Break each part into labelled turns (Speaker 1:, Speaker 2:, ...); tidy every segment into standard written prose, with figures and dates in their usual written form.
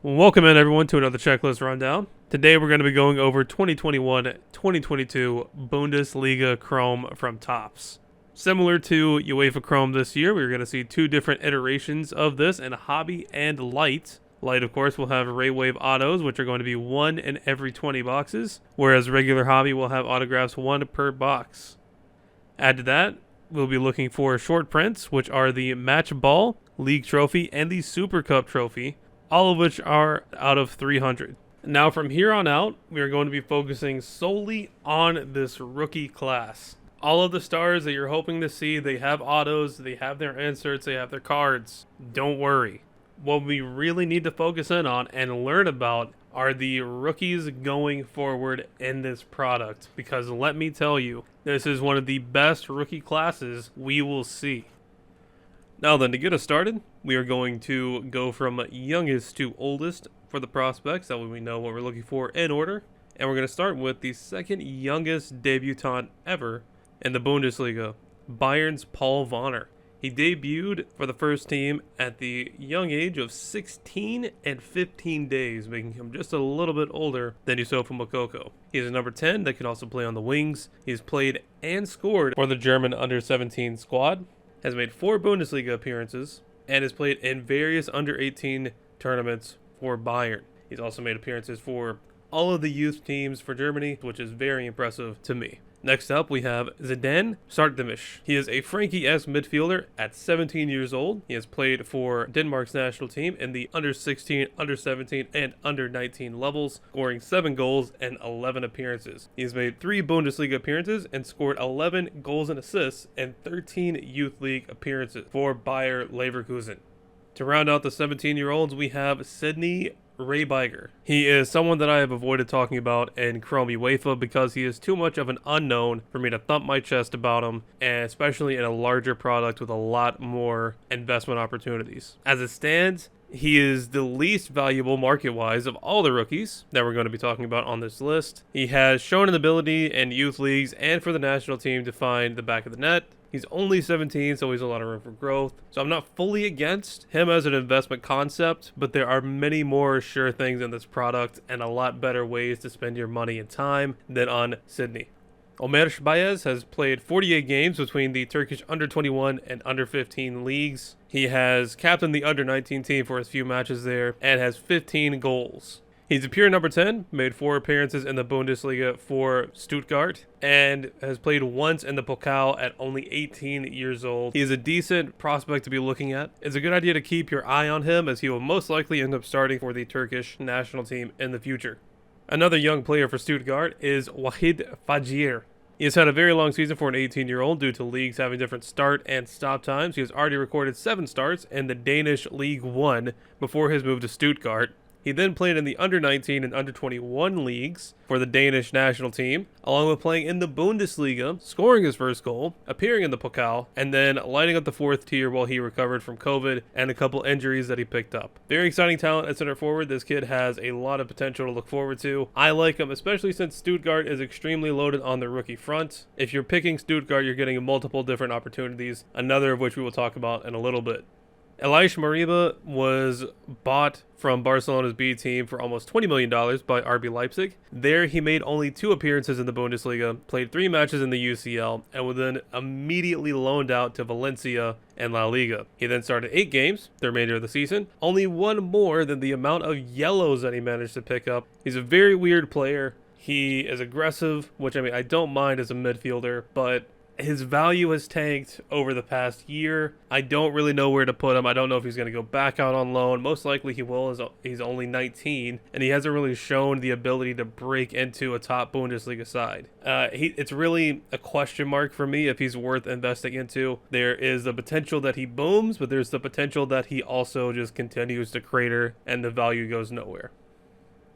Speaker 1: Welcome in everyone to another checklist rundown. Today we're going to be going over 2021-2022 Bundesliga Chrome from Topps. Similar to UEFA Chrome this year, we're going to see two different iterations of this in Hobby and Light. Light, of course, will have Ray Wave autos, which are going to be 1 in every 20 boxes, whereas regular Hobby will have autographs 1 per box. Add to that, we'll be looking for short prints, which are the Match Ball, League Trophy, and the Super Cup Trophy, all of which are out of 300. Now from here on out, we are going to be focusing solely on this rookie class. All of the stars that you're hoping to see, they have autos, they have their inserts, they have their cards. Don't worry. What we really need to focus in on and learn about are the rookies going forward in this product. Because let me tell you, this is one of the best rookie classes we will see. Now then, to get us started, we are going to go from youngest to oldest for the prospects. That way we know what we're looking for in order. And we're going to start with the second youngest debutant ever in the Bundesliga, Bayern's Paul Vonner. He debuted for the first team at the young age of 16 and 15 days, making him just a little bit older than Yusufa Moukoko. He is a number 10 that can also play on the wings. He's played and scored for the German under-17 squad, has made 4 Bundesliga appearances, and has played in various under-18 tournaments for Bayern. He's also made appearances for all of the youth teams for Germany, which is very impressive to me. Next up, we have Zidane Sartdemish. He is a Frankie-esque midfielder at 17 years old. He has played for Denmark's national team in the under-16, under-17, and under-19 levels, scoring 7 goals and 11 appearances. He has made 3 Bundesliga appearances and scored 11 goals and assists in 13 Youth League appearances for Bayer Leverkusen. To round out the 17-year-olds, we have Sidney Rehbiger. He is someone that I have avoided talking about in Chrome UEFA because he is too much of an unknown for me to thump my chest about him, and especially in a larger product with a lot more investment opportunities. As it stands, he is the least valuable market-wise of all the rookies that we're going to be talking about on this list. He has shown an ability in youth leagues and for the national team to find the back of the net. He's only 17, so he's a lot of room for growth. So I'm not fully against him as an investment concept, but there are many more sure things in this product and a lot better ways to spend your money and time than on Sydney. Omer Bayez has played 48 games between the Turkish under-21 and under-15 leagues. He has captained the under-19 team for his few matches there and has 15 goals. He's a pure number 10, made 4 appearances in the Bundesliga for Stuttgart, and has played once in the Pokal at only 18 years old. He is a decent prospect to be looking at. It's a good idea to keep your eye on him, as he will most likely end up starting for the Turkish national team in the future. Another young player for Stuttgart is Wahid Fajir. He has had a very long season for an 18-year-old due to leagues having different start and stop times. He has already recorded 7 starts in the Danish League 1 before his move to Stuttgart. He then played in the under-19 and under-21 leagues for the Danish national team, along with playing in the Bundesliga, scoring his first goal, appearing in the Pokal, and then lighting up the 4th tier while he recovered from COVID and a couple injuries that he picked up. Very exciting talent at center forward. This kid has a lot of potential to look forward to. I like him, especially since Stuttgart is extremely loaded on the rookie front. If you're picking Stuttgart, you're getting multiple different opportunities, another of which we will talk about in a little bit. Elias Mariba was bought from Barcelona's B team for almost $20 million by RB Leipzig. There, he made only 2 appearances in the Bundesliga, played 3 matches in the UCL, and was then immediately loaned out to Valencia and La Liga. He then started 8 games the remainder of the season, only 1 more than the amount of yellows that he managed to pick up. He's a very weird player. He is aggressive, which I don't mind as a midfielder, but his value has tanked over the past year. I don't really know where to put him. I don't know if he's going to go back out on loan. Most likely he will, as he's only 19, and he hasn't really shown the ability to break into a top Bundesliga side. It's really a question mark for me if he's worth investing into. There is the potential that he booms, but there's the potential that he also just continues to crater and the value goes nowhere.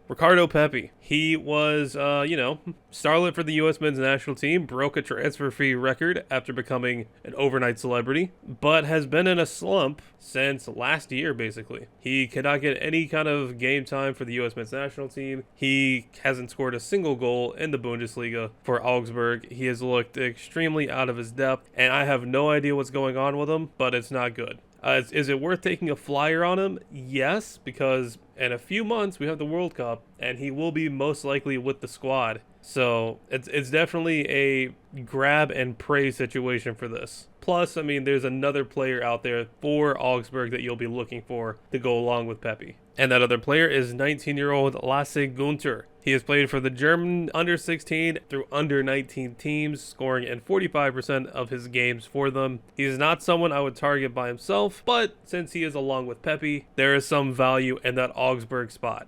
Speaker 1: Ricardo Pepi. He was, starlet for the U.S. men's national team, broke a transfer fee record after becoming an overnight celebrity, but has been in a slump since last year, basically. He cannot get any kind of game time for the U.S. men's national team. He hasn't scored a single goal in the Bundesliga for Augsburg. He has looked extremely out of his depth, and I have no idea what's going on with him, but it's not good. Is it worth taking a flyer on him? Yes, because in a few months we have the World Cup, and he will be most likely with the squad. So it's definitely a grab and pray situation for this. Plus, I mean, there's another player out there for Augsburg that you'll be looking for to go along with Pepe. And that other player is 19-year-old Lasse Gunter. He has played for the German under-16 through under-19 teams, scoring in 45% of his games for them. He is not someone I would target by himself, but since he is along with Pepe, there is some value in that Augsburg spot.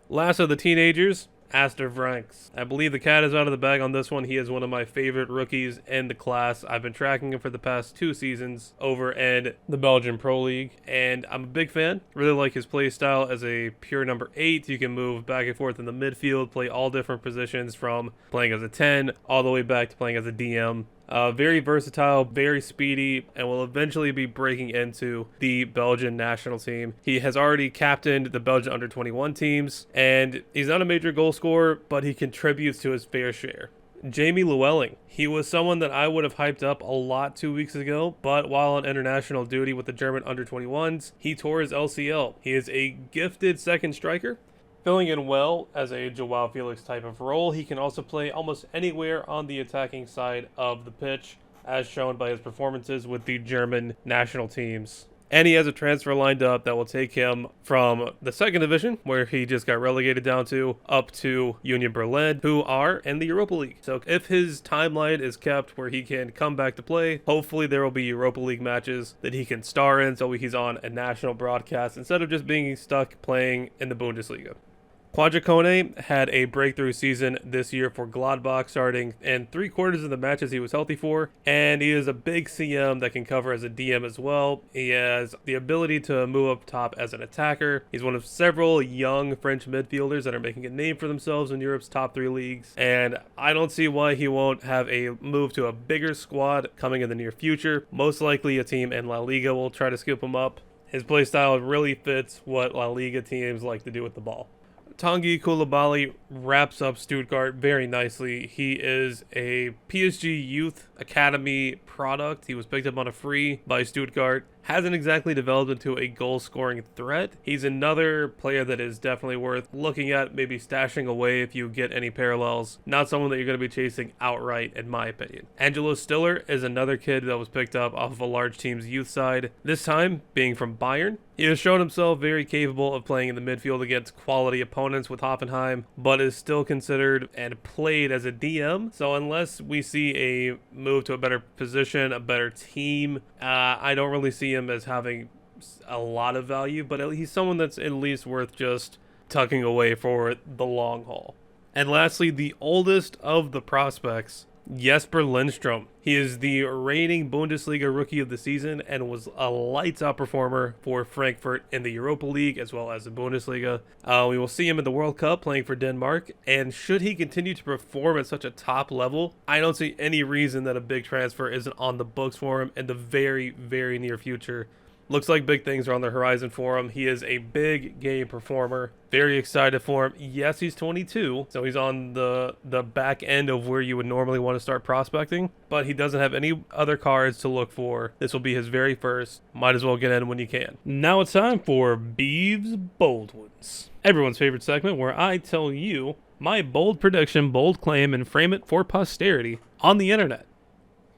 Speaker 1: Last of the teenagers, Aster Franks. I believe the cat is out of the bag on this one. He is one of my favorite rookies in the class. I've been tracking him for the past 2 seasons over in the Belgian Pro League, and I'm a big fan. Really like his play style as a pure number 8. You can move back and forth in the midfield, play all different positions from playing as a 10 all the way back to playing as a DM. Very versatile, very speedy, and will eventually be breaking into the Belgian national team. He has already captained the Belgian under-21 teams, and he's not a major goal scorer, but he contributes to his fair share. Jamie Llewellyn. He was someone that I would have hyped up a lot 2 weeks ago, but while on international duty with the German under-21s, he tore his LCL. He is a gifted second striker, filling in well as a Joao Felix type of role. He can also play almost anywhere on the attacking side of the pitch, as shown by his performances with the German national teams. And he has a transfer lined up that will take him from the second division, where he just got relegated down to, up to Union Berlin, who are in the Europa League. So if his timeline is kept where he can come back to play, hopefully there will be Europa League matches that he can star in, so he's on a national broadcast instead of just being stuck playing in the Bundesliga. Quadricone had a breakthrough season this year for Gladbach, starting in 3/4 of the matches he was healthy for, and he is a big CM that can cover as a DM as well. He has the ability to move up top as an attacker. He's one of several young French midfielders that are making a name for themselves in Europe's top 3 leagues, and I don't see why he won't have a move to a bigger squad coming in the near future. Most likely a team in La Liga will try to scoop him up. His play style really fits what La Liga teams like to do with the ball. Tanguy Koulibaly wraps up Stuttgart very nicely. He is a PSG Youth Academy product. He was picked up on a free by Stuttgart. Hasn't exactly developed into a goal-scoring threat. He's another player that is definitely worth looking at, maybe stashing away if you get any parallels. Not someone that you're going to be chasing outright, in my opinion. Angelo Stiller is another kid that was picked up off of a large team's youth side, this time being from Bayern. He has shown himself very capable of playing in the midfield against quality opponents with Hoffenheim, but is still considered and played as a DM. So unless we see a move to a better position, a better team, I don't really see him as having a lot of value, but he's someone that's at least worth just tucking away for the long haul. And lastly, the oldest of the prospects, Jesper Lindstrom. He is the reigning Bundesliga Rookie of the Season and was a lights-out performer for Frankfurt in the Europa League as well as the Bundesliga. We will see him in the World Cup playing for Denmark, and should he continue to perform at such a top level, I don't see any reason that a big transfer isn't on the books for him in the very, very near future. Looks like big things are on the horizon for him. He is a big game performer. Very excited for him. Yes, he's 22, so he's on the back end of where you would normally want to start prospecting, but he doesn't have any other cards to look for. This will be his very first. Might as well get in when you can. Now it's time for Beev's Bold Ones, everyone's favorite segment where I tell you my bold prediction, bold claim, and frame it for posterity on the internet.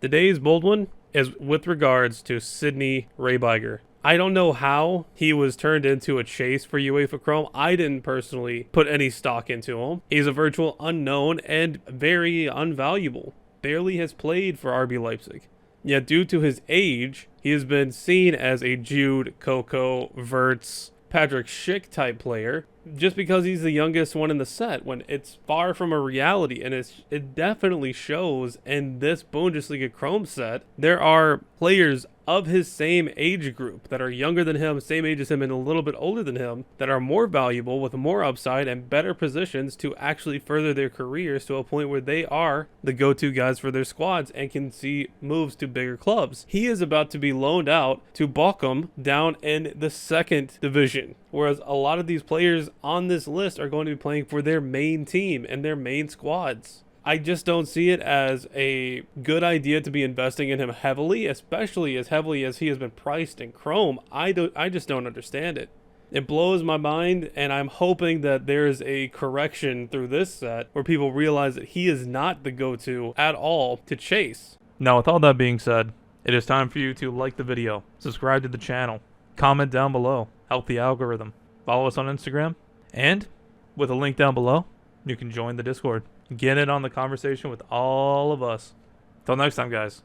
Speaker 1: Today's bold one is with regards to Sidney Rehbiger. I don't know how he was turned into a chase for UEFA Chrome. I didn't personally put any stock into him. He's a virtual unknown and very unvaluable. Barely has played for RB Leipzig. Yet due to his age, he has been seen as a Jude, Coco, Wirtz, Patrick Schick type player, just because he's the youngest one in the set, when it's far from a reality. And it definitely shows in this Bundesliga Chrome set. There are players of his same age group that are younger than him, same age as him, and a little bit older than him, that are more valuable with more upside and better positions to actually further their careers to a point where they are the go-to guys for their squads and can see moves to bigger clubs. He is about to be loaned out to Bochum down in the second division, whereas a lot of these players on this list are going to be playing for their main team and their main squads. I just don't see it as a good idea to be investing in him heavily, especially as heavily as he has been priced in Chrome. I just don't understand it. It blows my mind, and I'm hoping that there's a correction through this set where people realize that he is not the go-to at all to chase. Now, with all that being said, it is time for you to like the video, subscribe to the channel, comment down below, help the algorithm, follow us on Instagram, and with a link down below, you can join the Discord. Get in on the conversation with all of us. Till next time, guys.